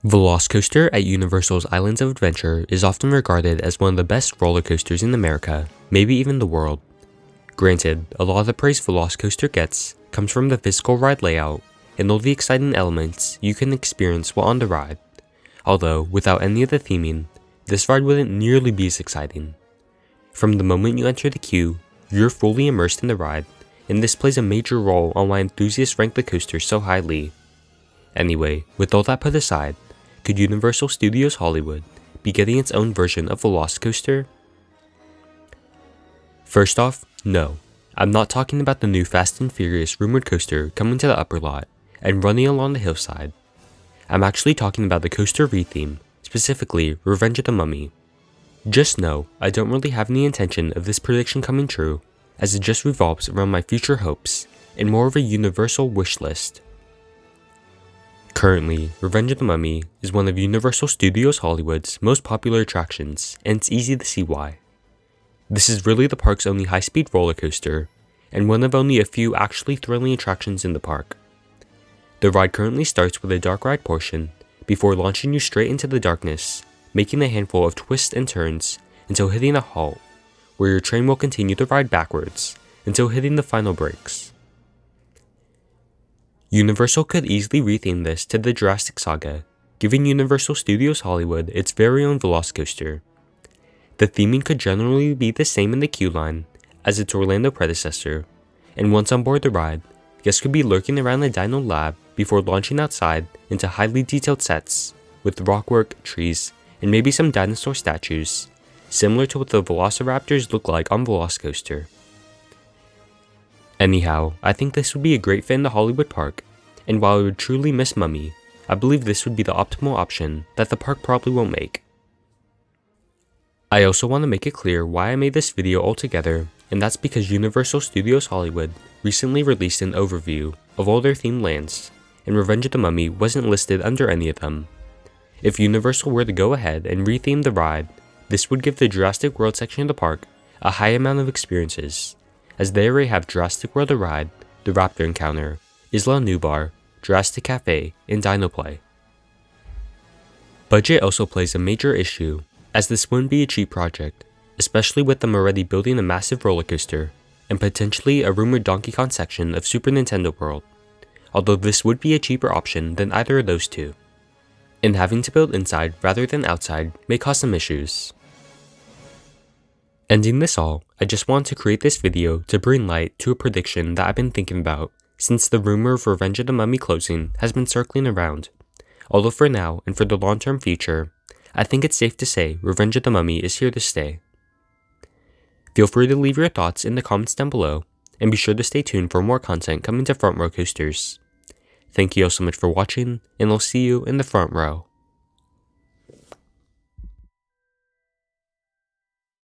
Velocicoaster at Universal's Islands of Adventure is often regarded as one of the best roller coasters in America, maybe even the world. Granted, a lot of the praise Velocicoaster gets comes from the physical ride layout and all the exciting elements you can experience while on the ride, although without any of the theming, this ride wouldn't nearly be as exciting. From the moment you enter the queue, you're fully immersed in the ride, and this plays a major role on why enthusiasts rank the coaster so highly. Anyway, with all that put aside, could Universal Studios Hollywood be getting its own version of Velocicoaster? First off, no. I'm not talking about the new Fast and Furious rumored coaster coming to the upper lot and running along the hillside. I'm actually talking about the coaster retheme, specifically Revenge of the Mummy. Just know, I don't really have any intention of this prediction coming true, as it just revolves around my future hopes and more of a universal wish list. Currently, Revenge of the Mummy is one of Universal Studios Hollywood's most popular attractions, and it's easy to see why. This is really the park's only high-speed roller coaster, and one of only a few actually thrilling attractions in the park. The ride currently starts with a dark ride portion, before launching you straight into the darkness, making a handful of twists and turns until hitting a halt, where your train will continue the ride backwards until hitting the final brakes. Universal could easily retheme this to the Jurassic Saga, giving Universal Studios Hollywood its very own Velocicoaster. The theming could generally be the same in the queue line as its Orlando predecessor, and once on board the ride, guests could be lurking around the Dino Lab before launching outside into highly detailed sets with rockwork, trees, and maybe some dinosaur statues, similar to what the Velociraptors look like on Velocicoaster. Anyhow, I think this would be a great fit in the Hollywood park, and while I would truly miss Mummy, I believe this would be the optimal option that the park probably won't make. I also want to make it clear why I made this video altogether, and that's because Universal Studios Hollywood recently released an overview of all their themed lands, and Revenge of the Mummy wasn't listed under any of them. If Universal were to go ahead and retheme the ride, this would give the Jurassic World section of the park a high amount of experiences, as they already have Jurassic World The Ride, the Raptor Encounter, Isla Nublar, Jurassic Cafe, and Dino Play. Budget also plays a major issue, as this wouldn't be a cheap project, especially with them already building a massive roller coaster, and potentially a rumored Donkey Kong section of Super Nintendo World, although this would be a cheaper option than either of those two. And having to build inside rather than outside may cause some issues. Ending this all, I just want to create this video to bring light to a prediction that I've been thinking about since the rumor of Revenge of the Mummy closing has been circling around, although for now and for the long-term future, I think it's safe to say Revenge of the Mummy is here to stay. Feel free to leave your thoughts in the comments down below, and be sure to stay tuned for more content coming to Front Row Coasters. Thank you all so much for watching, and I'll see you in the front row.